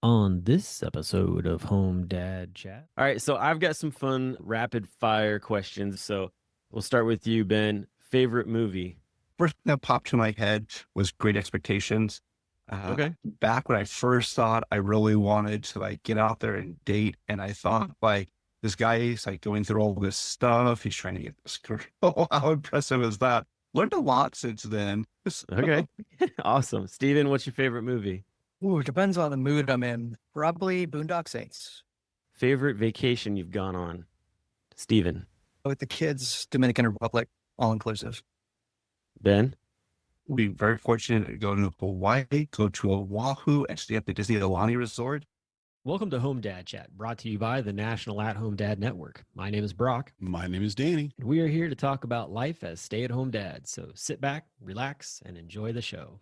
On this episode of Home Dad Chat. All right, so I've got some fun rapid fire questions. So we'll start with you, Ben. Favorite movie? First thing that popped to my head was Great Expectations. Okay. Back when I first thought I really wanted to get out there and date, and I thought this guy is going through all this stuff. He's trying to get this girl. Oh, how impressive is that? Learned a lot since then. Okay. Awesome. Steven, what's your favorite movie? Ooh, it depends on the mood I'm in. Probably Boondock Saints. Favorite vacation you've gone on? Steven. With the kids, Dominican Republic, all inclusive. Ben? We very fortunate to go to Hawaii, go to Oahu, and stay at the Disney Aulani Resort. Welcome to Home Dad Chat, brought to you by the National At-Home Dad Network. My name is Brock. My name is Danny. And we are here to talk about life as stay-at-home dads. So sit back, relax, and enjoy the show.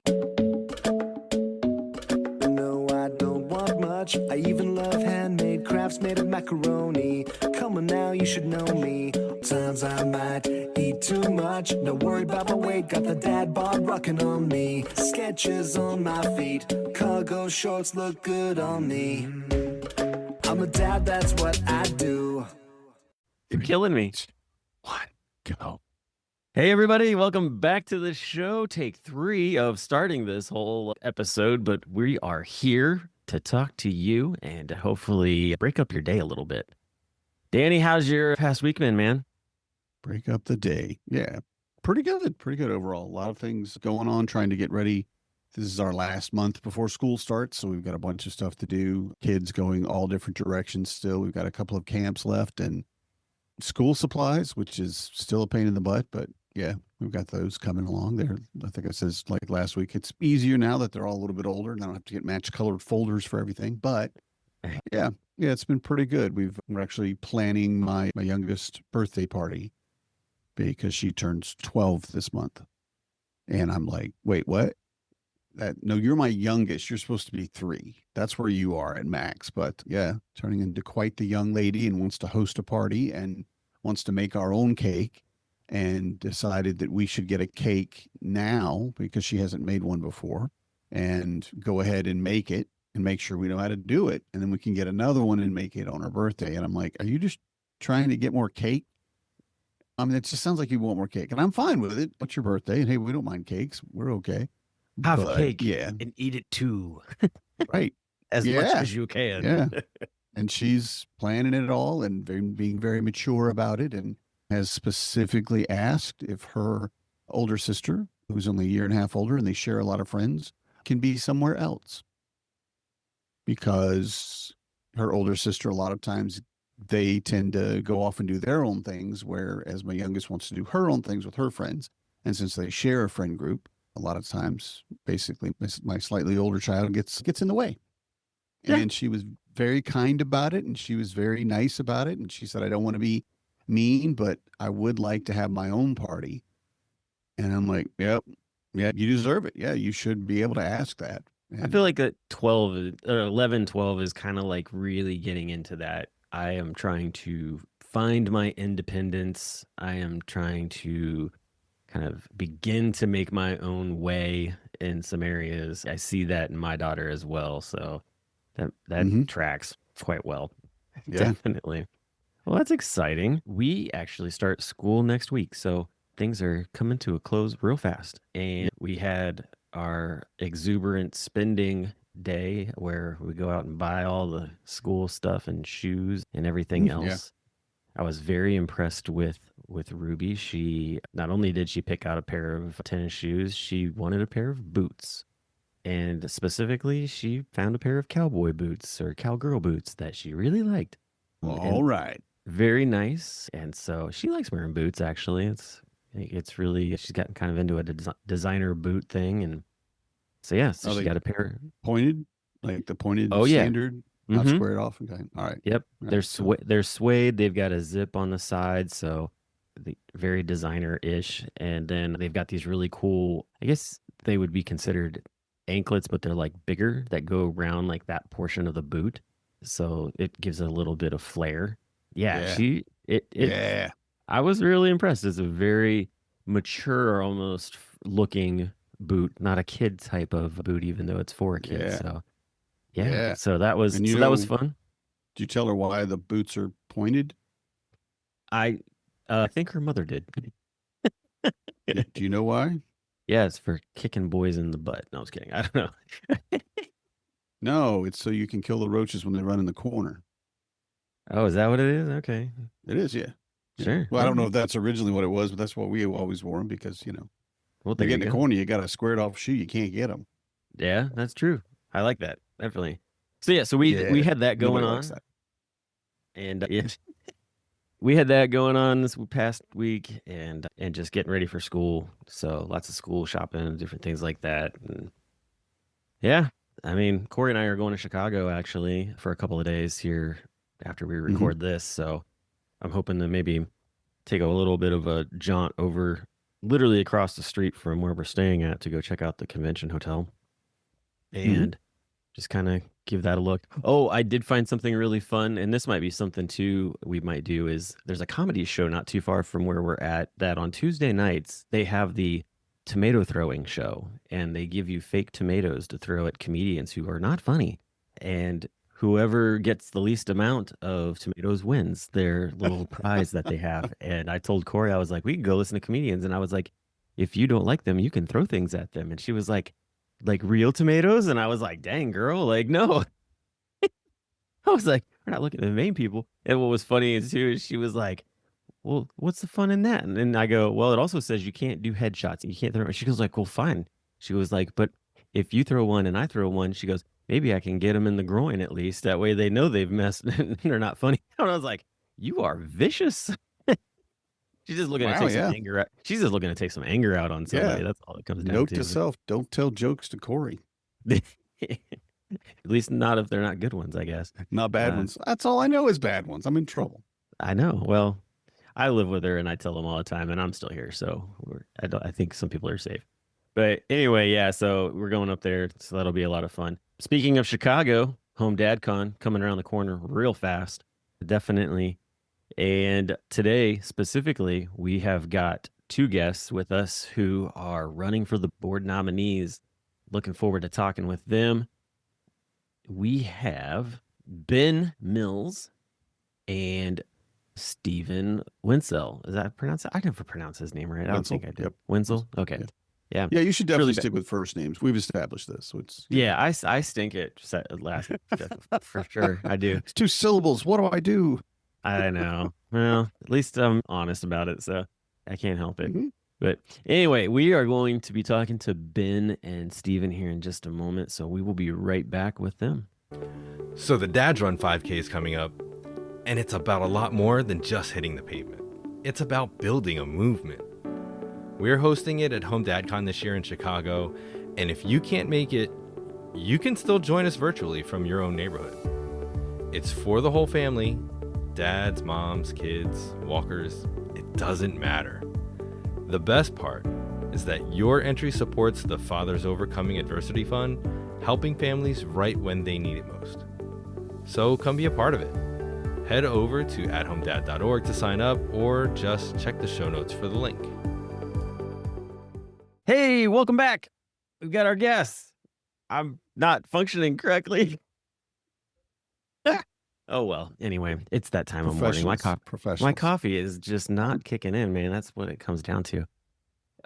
No, I don't want much. I even love handmade crafts made of macaroni. Come on now, you should know me. Times I might eat too much. No worry about my weight. Got the dad bod rocking on me. Sketches on my feet. Cargo shorts look good on me. I'm a dad, that's what I do. You're killing me. What? Go. Hey, everybody. Welcome back to the show. Take 3 of starting this whole episode, but we are here to talk to you and hopefully break up your day a little bit. Danny, how's your past week been, man? Break up the day. Yeah. Pretty good. Pretty good overall. A lot of things going on, trying to get ready. This is our last month before school starts, so we've got a bunch of stuff to do. Kids going all different directions still. We've got a couple of camps left and school supplies, which is still a pain in the butt, but yeah, we've got those coming along there. I think I said like last week, it's easier now that they're all a little bit older and I don't have to get match colored folders for everything. But yeah, it's been pretty good. We're actually planning my youngest birthday party because she turns 12 this month. And I'm like, wait, what? No, you're my youngest. You're supposed to be 3. That's where you are at max. But yeah, turning into quite the young lady and wants to host a party and wants to make our own cake, and decided that we should get a cake now because she hasn't made one before, and go ahead and make it and make sure we know how to do it. And then we can get another one and make it on her birthday. And I'm like, are you just trying to get more cake? I mean, it just sounds like you want more cake, and I'm fine with it. What's your birthday? And hey, we don't mind cakes. We're okay. Have cake, yeah, and eat it too. Right. As much as you can. Yeah. And she's planning it all and being very mature about it, and has specifically asked if her older sister, who's only a year and a half older and they share a lot of friends, can be somewhere else. Because her older sister, a lot of times they tend to go off and do their own things, whereas my youngest wants to do her own things with her friends. And since they share a friend group, a lot of times, basically, my slightly older child gets in the way. Yeah. And she was very kind about it, and she was very nice about it. And she said, I don't want to be mean, but I would like to have my own party. And I'm like, yep, yeah, you deserve it. Yeah, you should be able to ask that. And I feel like that 11, 12 is kind of like really getting into that. I am trying to find my independence. I am trying to kind of begin to make my own way in some areas. I see that in my daughter as well. So that tracks quite well. Yeah. Definitely. Well, that's exciting. We actually start school next week. So things are coming to a close real fast. And we had our exuberant spending day where we go out and buy all the school stuff and shoes and everything else. Yeah. I was very impressed with Ruby. She not only did she pick out a pair of tennis shoes, she wanted a pair of boots. And specifically, she found a pair of cowboy boots or cowgirl boots that she really liked. all right. Very nice. And so she likes wearing boots, actually. It's really, she's gotten kind of into a designer boot thing. And so, yeah, so she got a pair. Pointed, like the pointed standard, not squared off. Okay. All right. Yep. They're suede. They've got a zip on the side. So very designer-ish. And then they've got these really cool, I guess they would be considered anklets, but they're like bigger that go around like that portion of the boot. So it gives a little bit of flair. Yeah. Yeah. I was really impressed. It's a very mature, almost looking boot, not a kid type of boot, even though it's for a kid. Yeah. So Yeah. Yeah. So that was And you that was know, fun. did you tell her why the boots are pointed? I think her mother did. Do you know why? Yeah, it's for kicking boys in the butt. No, I was kidding. I don't know. No, it's so you can kill the roaches when they run in the corner. Oh, is that what it is? Okay. It is, yeah. Yeah. Sure. Well, I All don't know right. if that's originally what it was, but that's what we always wore them because, Well, they there get you in the go. corner, you got to square it off shoe. You can't get them. Yeah, that's true. I like that. Definitely. So yeah, so we Yeah. had that going Nobody likes on, that. and yeah, we had that going on this past week, and just getting ready for school. So lots of school shopping and different things like that. And yeah, I mean, Corey and I are going to Chicago actually for a couple of days here after we Mhm. record this. So I'm hoping to maybe take a little bit of a jaunt over, literally across the street from where we're staying at, to go check out the convention hotel Mhm. and just kind of give that a look. Oh, I did find something really fun, and this might be something too we might do. Is there's a comedy show not too far from where we're at that on Tuesday nights they have the tomato throwing show, and they give you fake tomatoes to throw at comedians who are not funny, and whoever gets the least amount of tomatoes wins their little prize that they have. And I told Corey, I was like, we can go listen to comedians, and I was like, if you don't like them, you can throw things at them. And she was like real tomatoes? And I was like, dang, girl, like, no. I was like, we're not looking at the main people. And what was funny is too, is she was like, well, what's the fun in that? And then I go, well, it also says you can't do headshots. You can't throw. She goes like, well, fine. She was like, but if you throw one and I throw one, she goes, maybe I can get them in the groin at least. That way they know they've messed and they're not funny. And I was like, you are vicious. She's just looking to Wow, take some yeah. anger out. She's just looking to take some anger out on somebody. Yeah. That's all it comes down Note to. to self, don't tell jokes to Corey. At least not if they're not good ones, I guess. Not bad ones. That's all I know is bad ones. I'm in trouble. I know. Well, I live with her and I tell them all the time, and I'm still here, so I think some people are safe. But anyway, yeah. So we're going up there, so that'll be a lot of fun. Speaking of Chicago, Home Dad Con coming around the corner real fast, definitely. And today specifically, we have got two guests with us who are running for the board nominees. Looking forward to talking with them. We have Ben Mills and Stephen Wentzel. Is that pronounced? I never pronounce his name right. I don't Wentzel, think I did. yep. Wenzel? Okay. Yeah. Yeah. Yeah, you should Really definitely bad. stick with first names. We've established this. So it's Yeah, I stink at last for sure. I do. It's 2 syllables. What do I do? I know. Well, at least I'm honest about it, so I can't help it. Mhm. But anyway, we are going to be talking to Ben and Steven here in just a moment, so we will be right back with them. So the Dads Run 5K is coming up, and it's about a lot more than just hitting the pavement. It's about building a movement. We're hosting it at Home DadCon this year in Chicago, and if you can't make it, you can still join us virtually from your own neighborhood. It's for the whole family, dads, moms, kids, walkers, it doesn't matter. The best part is that your entry supports the Fathers Overcoming Adversity Fund, helping families right when they need it most. So come be a part of it. Head over to athomedad.org to sign up, or just check the show notes for the link. Hey, welcome back. We've got our guests. I'm not functioning correctly. Oh well. Anyway, it's that time of morning. Professionals. My coffee is just not kicking in, man. That's what it comes down to.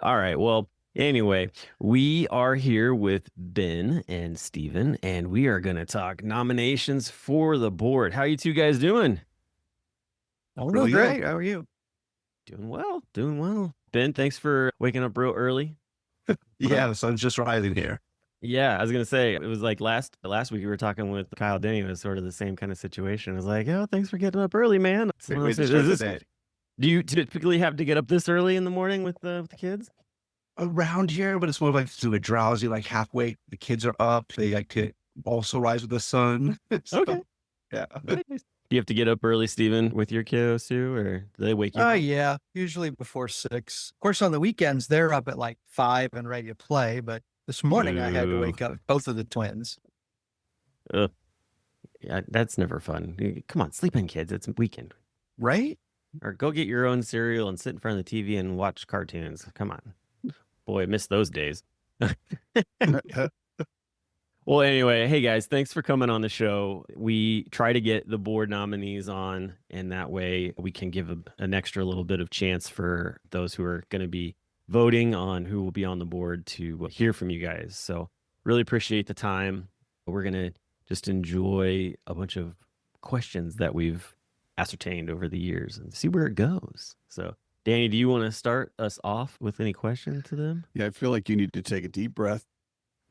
All right. Well, anyway, we are here with Ben and Steven, and we are going to talk nominations for the board. How you two guys doing? I'm Really doing good. great. How are you? Doing well. Doing well. Ben, thanks for waking up real early. Yeah, the sun's just rising here. Yeah, I was gonna say it was like last week we were talking with Kyle Denny. It was sort of the same kind of situation. I was like, "Oh, thanks for getting up early, man." It's one of those things. Do you typically have to get up this early in the morning with the kids? Around here, but it's more like to a drowsy, like halfway. The kids are up. They like to also rise with the sun. So, Okay. yeah. Nice. Do you have to get up early, Steven, with your kiddos too, or do they wake you up? Yeah, usually before 6. Of course, on the weekends, they're up at like 5 and ready to play. But this morning, I had to wake up both of the twins. Ugh. Yeah, that's never fun. Come on, sleep in, kids. It's weekend. Right? Or go get your own cereal and sit in front of the TV and watch cartoons. Come on. Boy, I miss those days. Well, anyway, hey guys, thanks for coming on the show. We try to get the board nominees on, and that way we can give an extra little bit of chance for those who are going to be voting on who will be on the board to hear from you guys. So, really appreciate the time. We're going to just enjoy a bunch of questions that we've ascertained over the years and see where it goes. So, Danny, do you want to start us off with any question to them? Yeah, I feel like you need to take a deep breath,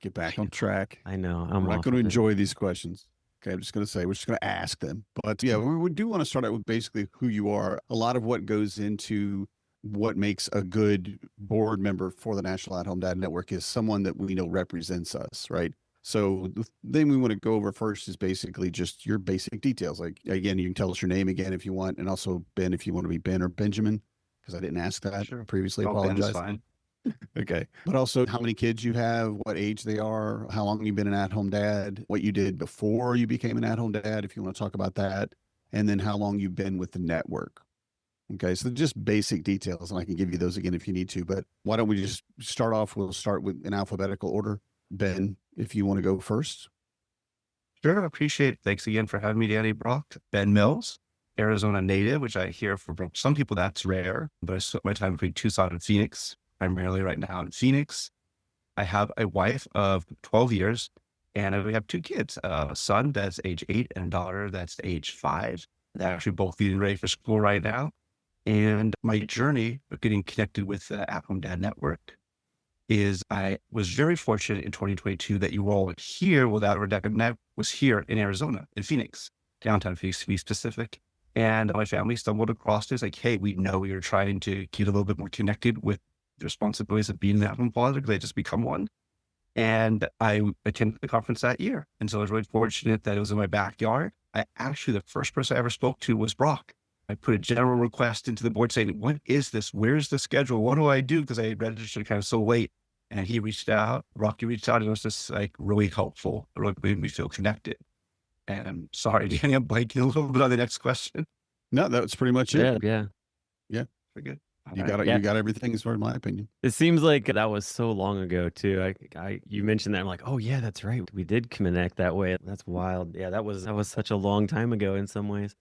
get back on track. I know. We're not going to enjoy these questions. Okay, I'm just going to say we're just going to ask them. But yeah, we do want to start out with basically who you are. A lot of what goes into what makes a good board member for the National At Home Dad Network is someone that we know represents us, right? So the thing we want to go over first is basically just your basic details. Like, again, you can tell us your name again if you want, and also Ben, if you want to be Ben or Benjamin, because I didn't ask that previously. Apologize. Fine. Okay. But also how many kids you have, what age they are, how long you've been an at-home dad, what you did before you became an at-home dad, if you want to talk about that, and then how long you've been with the network. Okay. So just basic details, and I can give you those again if you need to, but why don't we just start off? We'll start with in alphabetical order. Ben, if you want to go first. Sure, appreciate it. Thanks again for having me, Danny Brock. Ben Mills, Arizona native, which I hear for some people that's rare, but I spent my time between Tucson and Phoenix, primarily right now in Phoenix. I have a wife of 12 years, and we have two kids, a son that's age 8 and a daughter that's age 5. They're actually both getting ready for school right now. And my journey of getting connected with the At Home Dad Network is I was very fortunate in 2022 that you were all here without Rebecca, and I was here in Arizona, in Phoenix, downtown Phoenix to be specific. And my family stumbled across this, like, hey, we know you're trying to get a little bit more connected with the responsibilities of being an at-home father, because I just become one. And I attended the conference that year. And so I was really fortunate that it was in my backyard. The first person I ever spoke to was Brock. I put a general request into the board saying, what is this? Where's the schedule? What do I do? Because I had registered kind of so late. And he reached out, Rocky reached out, and it was just like really helpful. It really made me feel connected. And I'm sorry, Danny, I'm blanking a little bit on the next question. No, that's pretty much it. Yeah. Very good. You got everything as far as my opinion. It seems like that was so long ago too. You mentioned that. I'm like, oh yeah, that's right. We did connect that way. That's wild. Yeah, that was such a long time ago in some ways.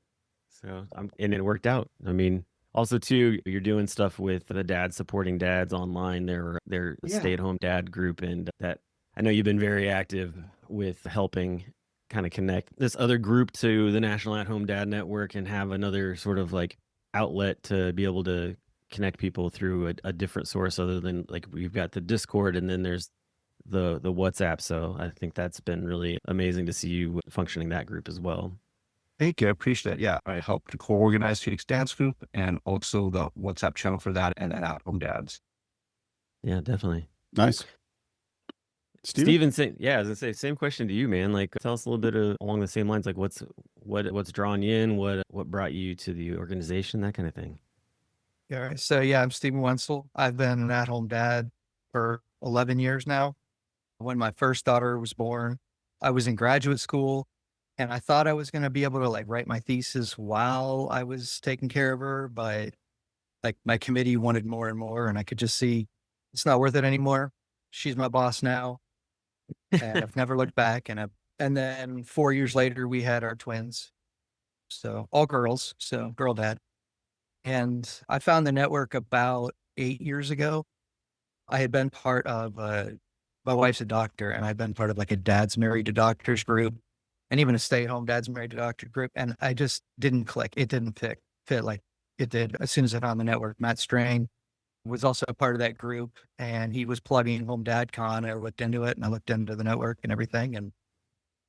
So and it worked out. I mean, also too, you're doing stuff with the Dads Supporting Dads online. They're a stay-at-home dad group, and that I know you've been very active with helping kind of connect this other group to the National At-Home Dad Network and have another sort of like outlet to be able to connect people through a different source other than like we've got the Discord and then there's the WhatsApp. So I think that's been really amazing to see you functioning that group as well. Thank you. I appreciate that. Yeah, I helped to co-organize Phoenix Dads Group and also the WhatsApp channel for that and then At Home Dads. Yeah, definitely. Nice. Steven, I was gonna say same question to you, man. Like, tell us a little bit along the same lines. Like, what's drawing you in? What brought you to the organization? That kind of thing. Yeah. Right. So yeah, I'm Steven Wentzel. I've been an at-home dad for 11 years now. When my first daughter was born, I was in graduate school, and I thought I was going to be able to like write my thesis while I was taking care of her, but like my committee wanted more and more, and I could just see it's not worth it anymore. She's my boss now. And I've never looked back. And then 4 years later, we had our twins. So all girls, so girl dad. And I found the network about 8 years ago. I had been part of, my wife's a doctor, and I'd been part of like a dads married to doctors group and even a stay-at-home dads married to doctor group. And I just didn't click. It didn't fit like it did as soon as I found the network. Matt Strain was also a part of that group, and he was plugging Home Dad Con. I looked into it, and I looked into the network and everything, and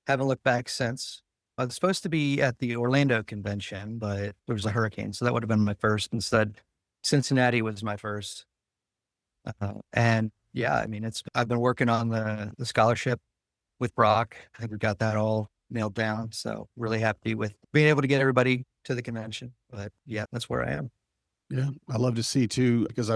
haven't looked back since. I was supposed to be at the Orlando convention, but there was a hurricane, so that would have been my first. Instead, Cincinnati was my first. And yeah, I mean, I've been working on the scholarship with Brock. I think we've got that all nailed down. So really happy with being able to get everybody to the convention. But yeah, that's where I am. Yeah, I love to see too, because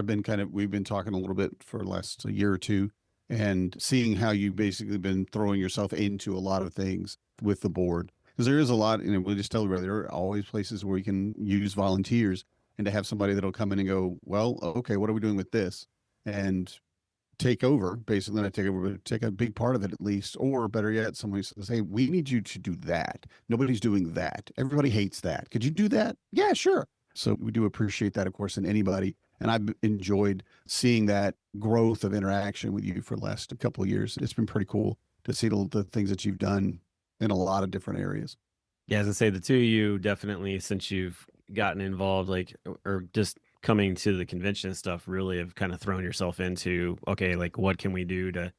we've been talking a little bit for the last year or two and seeing how you basically been throwing yourself into a lot of things with the board. Because there is a lot, we'll just tell everybody, there are always places where we can use volunteers, and to have somebody that'll come in and go, well, okay, what are we doing with this? And take over, basically not take over, but take a big part of it at least, or better yet, somebody says, hey, we need you to do that. Nobody's doing that. Everybody hates that. Could you do that? Yeah, sure. So we do appreciate that, of course, in anybody. And I've enjoyed seeing that growth of interaction with you for the last couple of years. It's been pretty cool to see the things that you've done in a lot of different areas. Yeah, as I say, the two of you definitely, since you've gotten involved, like, or just coming to the convention and stuff, really have kind of thrown yourself into, okay, like, what can we do to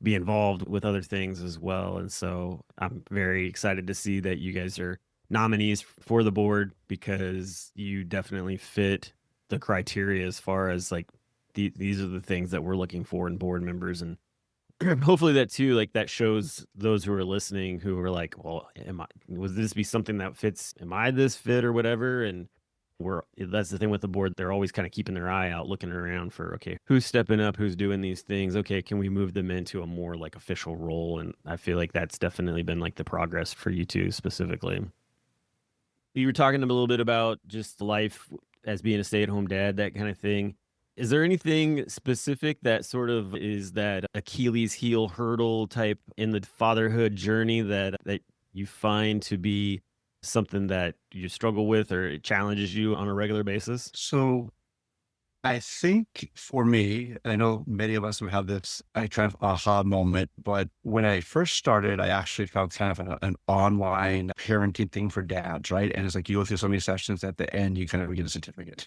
be involved with other things as well? And so I'm very excited to see that you guys are nominees for the board, because you definitely fit the criteria as far as like these are the things that we're looking for in board members. And hopefully that too, like, that shows those who are listening who are like, well, would this be something that fits? Am I this fit or whatever? And that's the thing with the board. They're always kind of keeping their eye out, looking around for, okay, who's stepping up, who's doing these things. Okay, can we move them into a more like official role? And I feel like that's definitely been like the progress for you two specifically. You were talking a little bit about just life as being a stay-at-home dad, that kind of thing. Is there anything specific that sort of is that Achilles heel hurdle type in the fatherhood journey that you find to be something that you struggle with or it challenges you on a regular basis? So I think for me, and I know many of us have had this, I kind of aha moment, but when I first started, I actually found kind of an online parenting thing for dads, right? And it's like you go through so many sessions, at the end, you kind of get a certificate.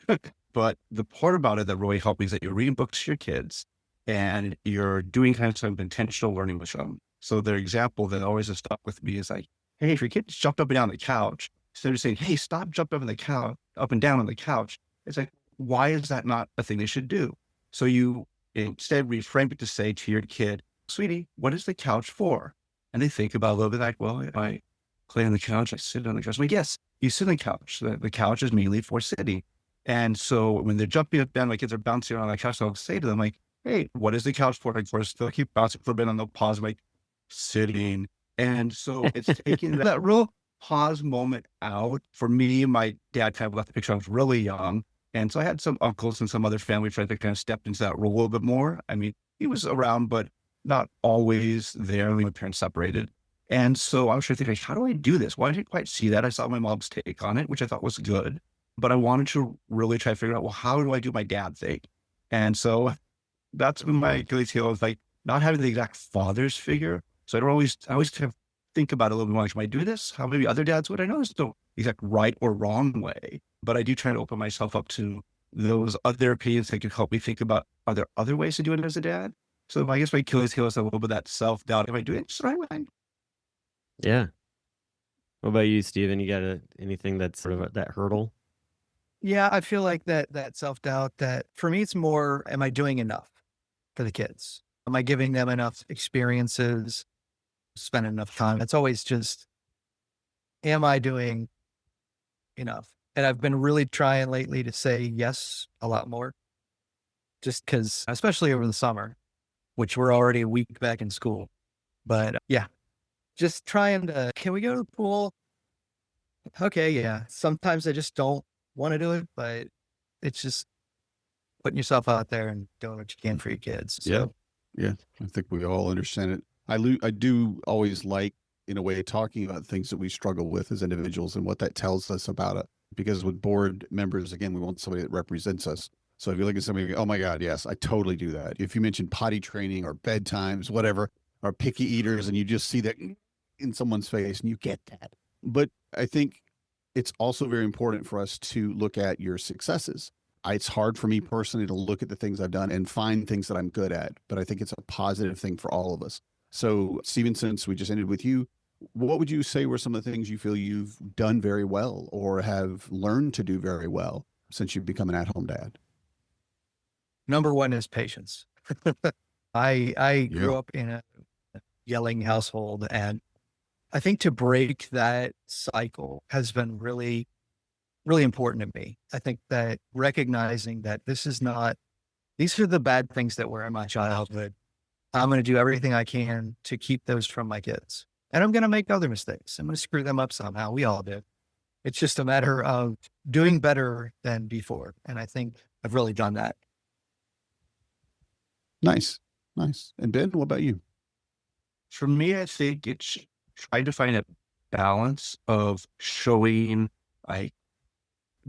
But the part about it that really helped me is that you're reading books to your kids and you're doing kind of some intentional learning with them. So their example that always has stuck with me is like, hey, if your kid jumped up and down the couch, instead of saying, hey, stop jumping up on the couch, up and down on the couch, it's like, why is that not a thing they should do? So you instead reframe it to say to your kid, sweetie, what is the couch for? And they think about a little bit like, well, if I play on the couch, I sit on the couch. I'm like, yes, you sit on the couch. The couch is mainly for sitting. And so when they're jumping up and down, my kids are bouncing on the couch, I'll say to them like, hey, what is the couch for? Like, first they'll keep bouncing for a bit and they'll pause, like sitting. And so it's taking that real pause moment out. For me, my dad kind of left the picture. I was really young. And so I had some uncles and some other family friends that kind of stepped into that role a little bit more. I mean, he was around, but not always there. My parents separated. And so I was trying to think, like, how do I do this? Well, I didn't quite see that. I saw my mom's take on it, which I thought was good. But I wanted to really try to figure out, well, how do I do my dad thing? And so that's been my Achilles heel, is like not having the exact father's figure. So I always kind of think about it a little bit more, like, should I do this? How maybe other dads would? I know there's no exact right or wrong way, but I do try to open myself up to those other opinions that can help me think about, are there other ways to do it as a dad? So I guess my Achilles heel is a little bit of that self-doubt. Am I doing it just the right way? Yeah. What about you, Steven? You got anything that's sort of that hurdle? Yeah, I feel like that self-doubt, that for me, it's more, am I doing enough for the kids? Am I giving them enough experiences, spending enough time? It's always just, am I doing enough? And I've been really trying lately to say yes a lot more, just because, especially over the summer, which we're already a week back in school. But yeah, just trying to, can we go to the pool? Okay, yeah. Sometimes I just don't want to do it, but it's just putting yourself out there and doing what you can for your kids. So. Yeah. I think we all understand it. I do always like, in a way, talking about things that we struggle with as individuals and what that tells us about it. Because with board members, again, we want somebody that represents us. So if you look at somebody, oh my God, yes, I totally do that. If you mention potty training or bedtimes, whatever, or picky eaters, and you just see that in someone's face and you get that. But I think it's also very important for us to look at your successes. It's hard for me personally to look at the things I've done and find things that I'm good at, but I think it's a positive thing for all of us. So Steven, since we just ended with you, what would you say were some of the things you feel you've done very well or have learned to do very well since you've become an at-home dad? Number one is patience. I grew up in a yelling household, and I think to break that cycle has been really, really important to me. I think that recognizing that these are the bad things that were in my childhood. I'm going to do everything I can to keep those from my kids. And I'm going to make other mistakes. I'm going to screw them up somehow. We all do. It's just a matter of doing better than before. And I think I've really done that. Nice. Nice. And Ben, what about you? For me, I think it's trying to find a balance of showing, like,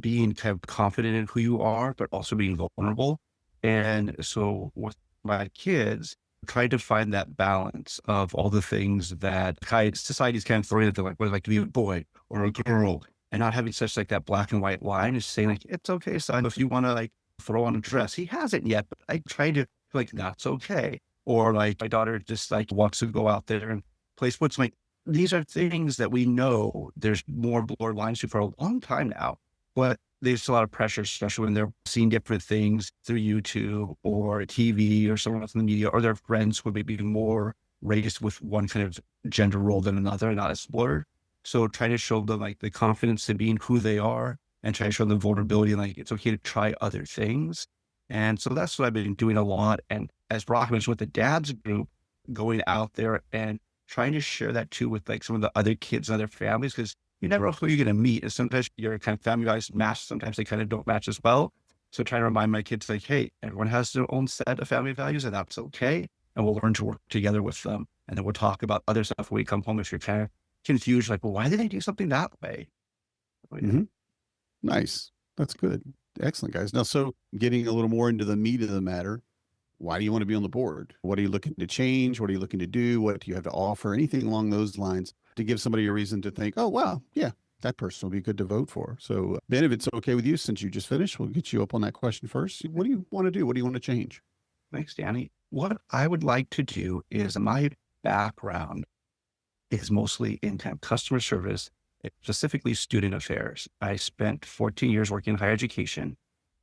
being kind of confident in who you are, but also being vulnerable. And so with my kids, trying to find that balance of all the things that society's kind of throwing at them, like what it's like to be a boy or a girl, and not having such like that black and white line, is saying like, it's okay, son, if you want to like throw on a dress. He hasn't yet, but I try to like, that's okay. Or like my daughter just like wants to go out there and play sports. Like, these are things that we know there's more blurred lines to for a long time now, but there's a lot of pressure, especially when they're seeing different things through YouTube or TV or someone else in the media, or their friends would maybe be more raised with one kind of gender role than another, not as blurred. So trying to show them like the confidence in being who they are, and try to show them vulnerability, and like it's okay to try other things. And so that's what I've been doing a lot. And as Brock mentioned with the dads group, going out there and trying to share that too with like some of the other kids and other families, because you never know who you're going to meet. And sometimes your kind of family values match, sometimes they kind of don't match as well. So trying to remind my kids like, hey, everyone has their own set of family values, and that's okay. And we'll learn to work together with them. And then we'll talk about other stuff when we come home if you're kind of confused, like, well, why did they do something that way? Mm-hmm. Nice. That's good. Excellent, guys. Now, so getting a little more into the meat of the matter, why do you want to be on the board? What are you looking to change? What are you looking to do? What do you have to offer? Anything along those lines to give somebody a reason to think, oh, wow, yeah, that person will be good to vote for. So, Ben, if it's okay with you, since you just finished, we'll get you up on that question first. What do you want to do? What do you want to change? Thanks, Danny. What I would like to do is, my background is mostly in kind of customer service, specifically student affairs. I spent 14 years working in higher education,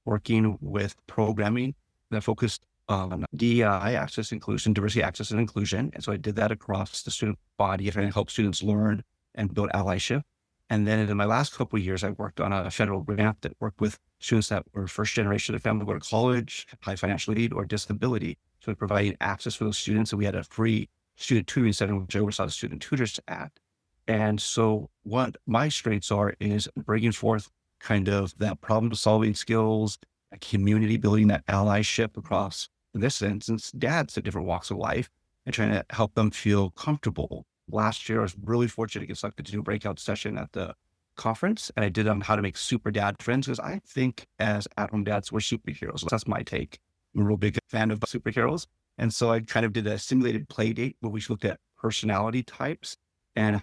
working with programming that focused on DEI, access, inclusion, diversity, access, and inclusion. And so I did that across the student body, trying to help students learn and build allyship. And then in my last couple of years, I worked on a federal grant that worked with students that were first generation of the family, go to college, high financial need, or disability. So providing access for those students. And we had a free student tutoring center, which I oversaw the Student Tutors Act. And so what my strengths are is bringing forth kind of that problem solving skills, a community building, that allyship across, in this instance, dads of different walks of life, and trying to help them feel comfortable. Last year, I was really fortunate to get selected to do a breakout session at the conference, and I did on how to make super dad friends, because I think as at-home dads, we're superheroes. That's my take. I'm a real big fan of superheroes. And so I kind of did a simulated play date where we looked at personality types and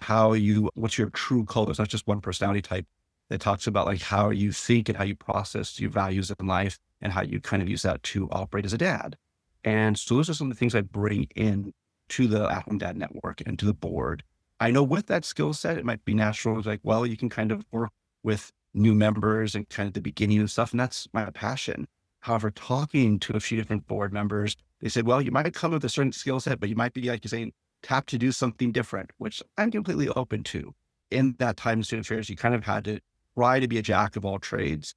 what's your true colors, not just one personality type, that talks about like how you think and how you process your values in life and how you kind of use that to operate as a dad. And so those are some of the things I bring in to the At-Home Dad Network and to the board. I know with that skill set, it might be natural. It's like, well, you can kind of work with new members and kind of the beginning of stuff. And that's my passion. However, talking to a few different board members, they said, well, you might come with a certain skill set, but you might be, like you're saying, tapped to do something different, which I'm completely open to. In that time in student affairs, you kind of had to try to be a jack of all trades.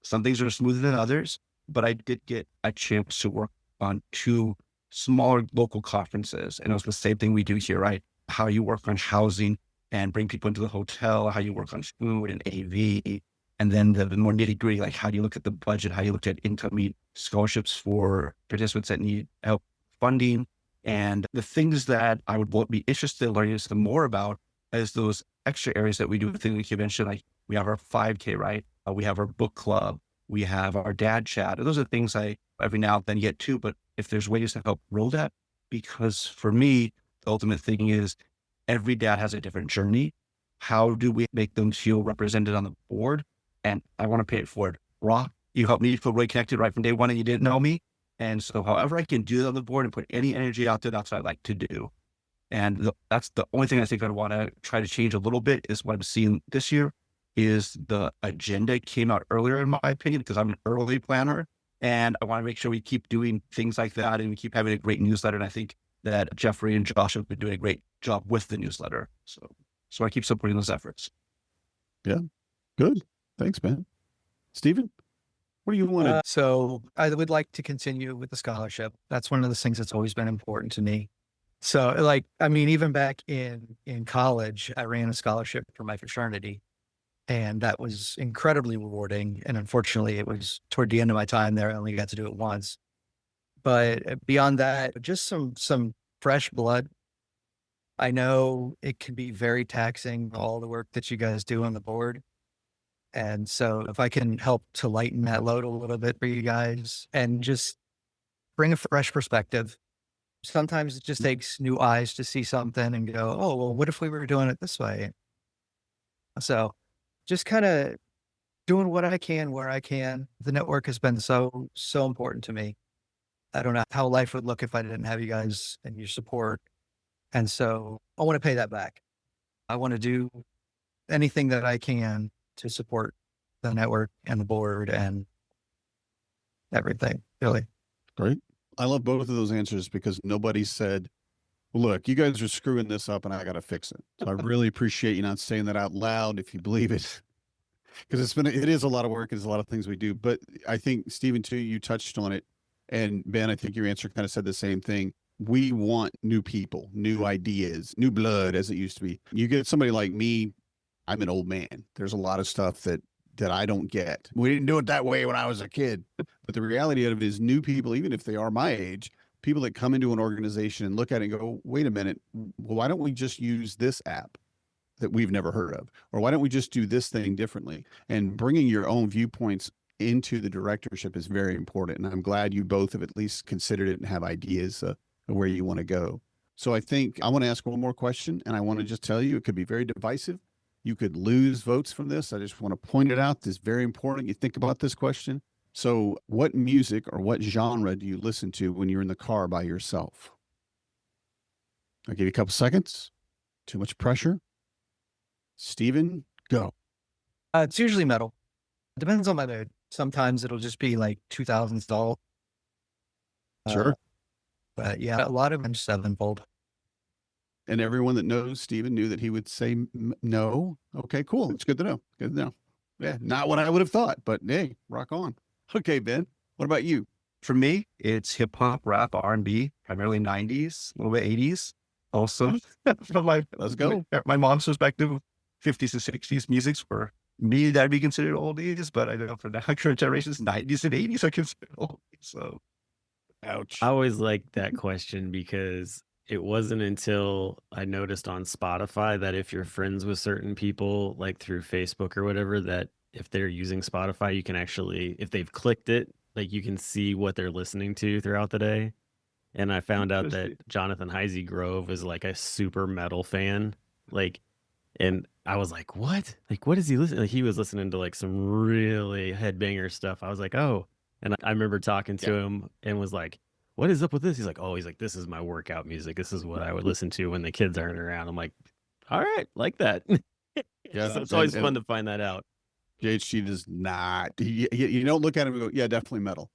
Some things are smoother than others, but I did get a chance to work on 2 smaller local conferences. And it was the same thing we do here, right? How you work on housing and bring people into the hotel, how you work on food and AV, and then the more nitty gritty, like how do you look at the budget, how you look at income, meet scholarships for participants that need help funding. And the things that I would be interested in learning some more about is those extra areas that we do, things like you mentioned, like we have our 5K, right? We have our book club, we have our dad chat. Those are things I every now and then get to, but if there's ways to help grow that, because for me, the ultimate thing is every dad has a different journey. How do we make them feel represented on the board? And I want to pay it forward. Rock, you helped me feel really connected right from day one, and you didn't know me. And so however I can do that on the board and put any energy out there, that's what I like to do. And that's the only thing I think I'd want to try to change a little bit is what I'm seeing this year is the agenda came out earlier, in my opinion, because I'm an early planner. And I want to make sure we keep doing things like that and we keep having a great newsletter. And I think that Jeffrey and Josh have been doing a great job with the newsletter. So I keep supporting those efforts. Yeah, good. Thanks, Ben. Stephen, what do you want to? So I would like to continue with the scholarship. That's one of the things that's always been important to me. So like, I mean, even back in college, I ran a scholarship for my fraternity, and that was incredibly rewarding. And unfortunately, it was toward the end of my time there. I only got to do it once. But beyond that, just some fresh blood. I know it can be very taxing, all the work that you guys do on the board. And so if I can help to lighten that load a little bit for you guys and just bring a fresh perspective. Sometimes it just takes new eyes to see something and go, oh, well, what if we were doing it this way? So just kind of doing what I can where I can. The network has been so important to me. I don't know how life would look if I didn't have you guys and your support. And so I want to pay that back. I want to do anything that I can to support the network and the board and everything, really. Great. I love both of those answers because nobody said, well, look, you guys are screwing this up and I got to fix it. So I really appreciate you not saying that out loud if you believe it. Because it is a lot of work. It's a lot of things we do. But I think, Stephen, too, you touched on it. And Ben, I think your answer kind of said the same thing. We want new people, new ideas, new blood, as it used to be. You get somebody like me, I'm an old man. There's a lot of stuff that I don't get. We didn't do it that way when I was a kid. But the reality of it is new people, even if they are my age, people that come into an organization and look at it and go, wait a minute, well, why don't we just use this app that we've never heard of? Or why don't we just do this thing differently? And bringing your own viewpoints into the directorship is very important. And I'm glad you both have at least considered it and have ideas of where you want to go. So I think I want to ask one more question, and I want to just tell you, it could be very divisive. You could lose votes from this. I just want to point it out. This is very important. You think about this question. So what music or what genre do you listen to when you're in the car by yourself? I'll give you a couple seconds. Too much pressure. Stephen, go. It's usually metal. It depends on my mood. Sometimes it'll just be like 2000s doll. Sure. But yeah, a lot of them sevenfold. And everyone that knows Stephen knew that he would say no. Okay, cool. It's good to know. Good to know. Yeah, not what I would have thought, but hey, rock on. Okay, Ben, what about you? For me, it's hip hop, rap, R&B, primarily 90s, a little bit 80s. Also, from Let's go. My mom's perspective, 50s and 60s musics were me that'd be considered oldies, but I know for now current generations, 90s and 80s are considered oldies. So, ouch. I always liked that question because it wasn't until I noticed on Spotify that if you're friends with certain people, like through Facebook or whatever, that if they're using Spotify, you can actually, if they've clicked it, like you can see what they're listening to throughout the day. And I found out that Jonathan Heisey Grove is like a super metal fan. Like, and I was like, what? Like, what is he listening? Like, he was listening to like some really headbanger stuff. I was like, oh. And I remember talking to him and was like, what is up with this? He's like, this is my workout music. This is what I would listen to when the kids aren't around. I'm like, all right, like that. Yeah, so it's always fun to find that out. JHG does not. You don't look at him and go, yeah, definitely metal.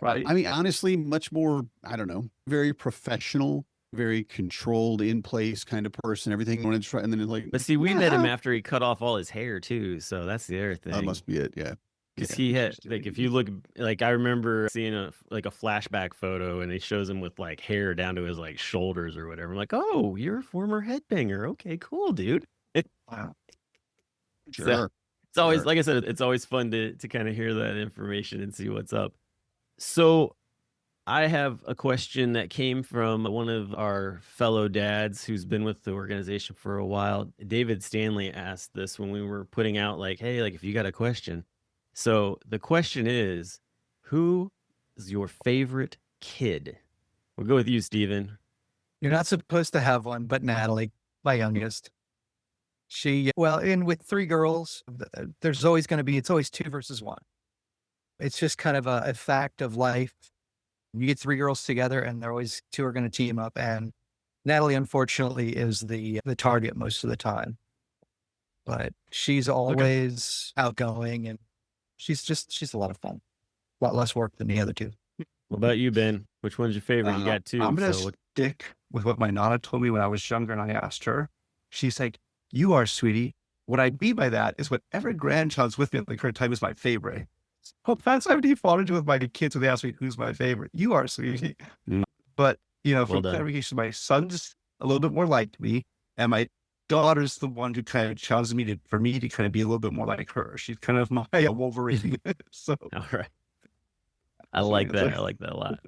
Right. I mean, honestly, much more, I don't know, very professional, very controlled, in place kind of person. Everything when it's right, and then it's like. But see, we met him after he cut off all his hair too, so that's the other thing. That must be it, yeah. Because he had, like, if you look, like, I remember seeing a flashback photo, and he shows him with like hair down to his like shoulders or whatever. I'm like, oh, you're a former headbanger. Okay, cool, dude. Wow. Sure. So, it's always, like I said, it's always fun to kind of hear that information and see what's up. So I have a question that came from one of our fellow dads who's been with the organization for a while. David Stanley asked this when we were putting out like, hey, like if you got a question. So the question is, who is your favorite kid? We'll go with you, Stephen. You're not supposed to have one, but Natalie, my youngest. And with three girls, there's always going to be, it's always 2 versus 1. It's just kind of a fact of life. You get 3 girls together and they're always 2 are going to team up. And Natalie, unfortunately, is the target most of the time. But she's always outgoing and she's a lot of fun. A lot less work than the other 2. What about you, Ben? Which one's your favorite? You got 2. I'm going to stick with what my Nana told me when I was younger and I asked her. She's like, you are, sweetie. What I mean by that is whatever grandchild's with me at the current time is my favorite. So that's how I default into with my kids when they ask me who's my favorite. You are, sweetie. But, for clarification, my son's a little bit more like me, and my daughter's the one who kind of challenges me for me to kind of be a little bit more like her. She's kind of my Wolverine. So, all right. I like that. I like that a lot.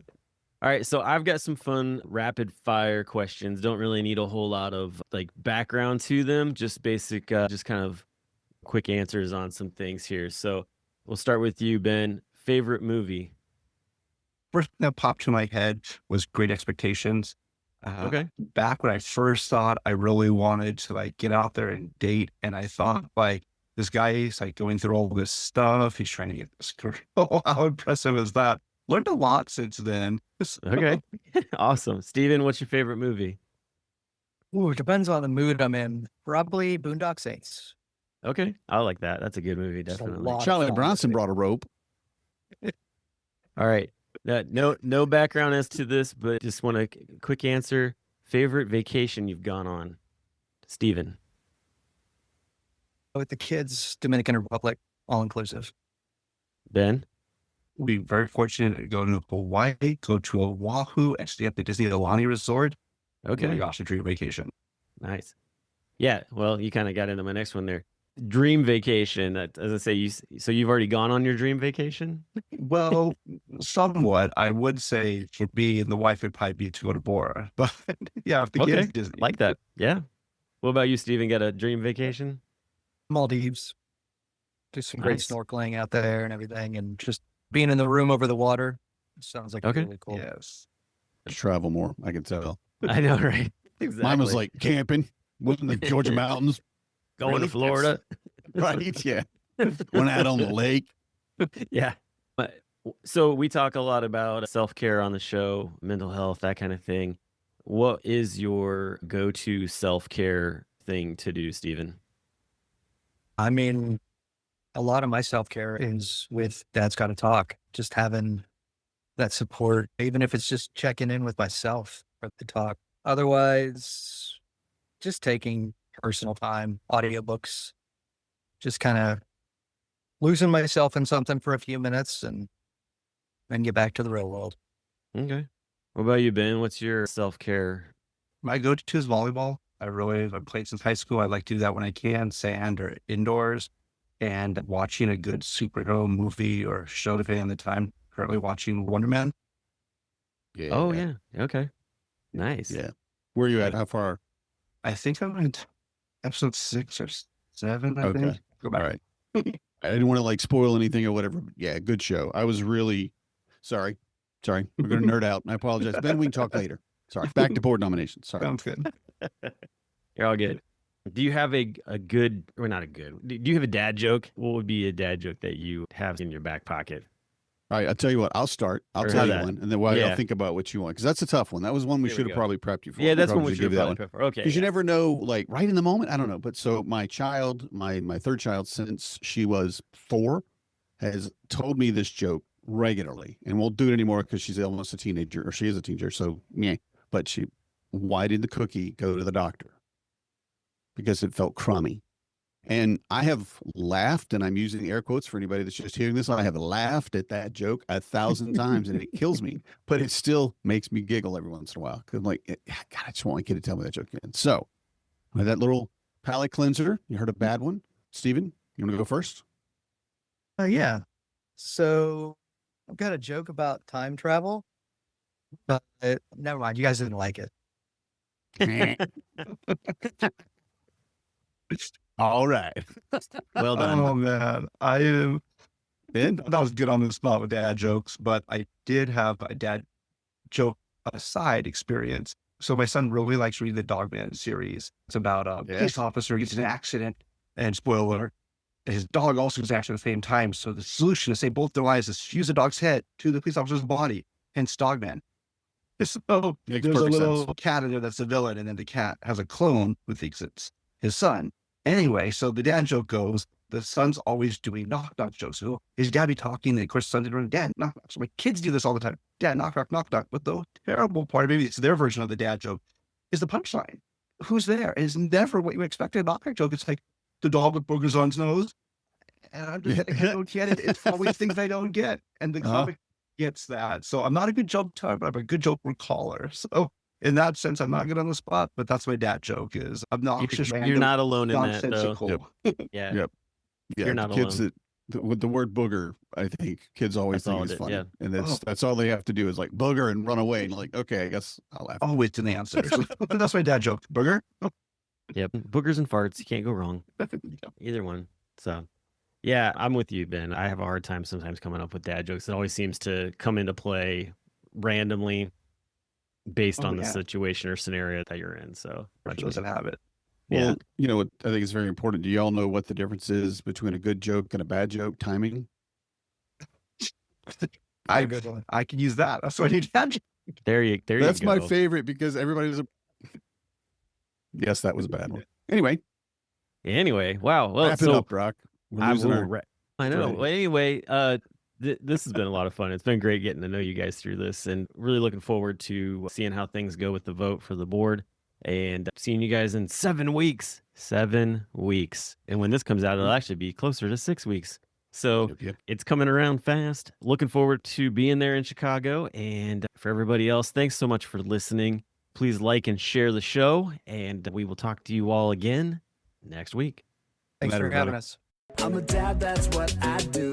All right, so I've got some fun rapid fire questions. Don't really need a whole lot of like background to them, just basic, just kind of quick answers on some things here. So we'll start with you, Ben. Favorite movie? First thing that popped to my head was Great Expectations. Okay. Back when I first thought I really wanted to like get out there and date, and I thought like this guy is like going through all this stuff. He's trying to get this girl. How impressive is that? Learned a lot since then. Okay. Awesome. Steven, what's your favorite movie? Ooh, it depends on the mood I'm in. Probably Boondock Saints. Okay. I like that. That's a good movie, Just a definitely. lot. Charlie fun. Bronson brought a rope. All right. No background as to this, but just want a quick answer. Favorite vacation you've gone on? Steven. With the kids, Dominican Republic, all inclusive. Ben? We were very fortunate to go to Hawaii, go to Oahu, and stay at the Disney Aulani Resort. Oh Okay. my gosh, a dream vacation. Nice. Yeah. Well, you kind of got into my next one there. Dream vacation. As I say, so you've already gone on your dream vacation? Well, somewhat. I would say for me and the wife would probably be to go to Bora. But yeah, if the Okay. kids Disney. Like that. Yeah. What about you, Steven? Got a dream vacation? Maldives. Do some great Nice. snorkeling out there and everything, and just being in the room over the water. Sounds like Okay. really cool. Yes. Travel more, I can tell. I know, right? Exactly. Mine was like camping, went in the Georgia mountains. going really? to Florida. Right? Yeah. Went out on the lake. Yeah. So we talk a lot about self-care on the show, mental health, that kind of thing. What is your go-to self-care thing to do, Steven? I mean, a lot of my self-care is with Dad's Gotta Talk, just having that support, even if it's just checking in with myself for the talk. Otherwise, just taking personal time, audiobooks, just kind of losing myself in something for a few minutes and then get back to the real world. Okay. What about you, Ben? What's your self-care? My go-to is volleyball. I've played since high school. I like to do that when I can, sand or indoors, and watching a good superhero movie or show depending on the time. Currently watching Wonder Man. Yeah. Oh, yeah. Okay. Nice. Yeah. Where are you at? How far? I think I'm at episode 6 or 7, I Okay. think. Go back. All right. I didn't want to like spoil anything or whatever. But yeah, good show. I was really sorry. We're going to nerd out. I apologize. Ben, we can talk later. Sorry. Back to board nominations. Sorry. Sounds good. You're all good. Do you have a good, or not a good, do you have a dad joke? What would be a dad joke that you have in your back pocket? All right. I'll tell you what. I'll start. I'll Or tell how you that- one. And then I'll yeah. think about what you want. Because that's a tough one. That was one we There we should have go. probably prepped you for. Yeah, that's one Probably we should should give you have that one. probably prefer. Okay. Because you never know, like right in the moment. I don't know. But so my child, my third child, since she was 4, has told me this joke regularly, and won't do it anymore because she's almost a teenager, or she is a teenager. So yeah. But why did the cookie go to the doctor? Because it felt crummy. And I have laughed, and I'm using air quotes for anybody that's just hearing this. I have laughed at that joke 1,000 times, and it kills me, but it still makes me giggle every once in a while. Cause I'm like, God, I just want my kid to tell me that joke again. So with that little palate cleanser, you heard a bad one. Steven, you want to go first? Yeah. So I've got a joke about time travel, but never mind. You guys didn't like it. All right. Well done. Oh man, I am. That was good on the spot with dad jokes, but I did have a dad joke aside experience. So my son really likes reading the Dogman series. It's about a police officer gets in an accident, and spoiler, his dog also gets in an accident at the same time. So the solution to save both their lives is fuse the dog's head to the police officer's body, hence Dogman. So Makes there's a perfect little sense. cat in there that's a villain, and then the cat has a clone who thinks it's his son. Anyway, so the dad joke goes, the son's always doing knock knock jokes. So his dad be talking, and of course, son's doing dad knock knock. So my kids do this all the time. Dad knock knock knock knock. But the terrible part, maybe it's their version of the dad joke, is the punchline. Who's there? It's never what you expect a knock knock joke. It's like the dog with boogers on his nose. And I'm just like, I don't get it. It's always things I don't get. And the comic gets that. So I'm not a good joke teller, but I'm a good joke recaller. So in that sense, I'm not good on the spot, but that's my dad joke is obnoxious. You're not alone in that, though. nonsensical. Yeah. Yep. Yeah, You're not the kids alone. with the word booger, I think kids always That's all think is it is, funny. yeah. And that's all they have to do is like booger and run away. And like, okay, I guess I'll laugh. Always an answer. That's my dad joke. Booger? Yep. Boogers and farts. You can't go wrong. Either one. So, yeah, I'm with you, Ben. I have a hard time sometimes coming up with dad jokes. It always seems to come into play randomly based on the situation or scenario that you're in. So, Doesn't have it. yeah. Well, you know what I think is very important. Do y'all know what the difference is between a good joke and a bad joke? Timing. I can use that. That's what I need dad joke. There you go. That's my favorite because everybody's a. Yes, that was a bad one. Anyway, Wow. Well, wrap it up, Brock. We're I losing will our- I know. Right. Well, anyway, this has been a lot of fun. It's been great getting to know you guys through this, and really looking forward to seeing how things go with the vote for the board, and seeing you guys in 7 weeks. 7 weeks, and when this comes out, it'll actually be closer to 6 weeks. So Yep. it's coming around fast. Looking forward to being there in Chicago, and for everybody else, thanks so much for listening. Please like and share the show, and we will talk to you all again next week. Thanks for Everybody. having us. I'm a dad, that's what I do.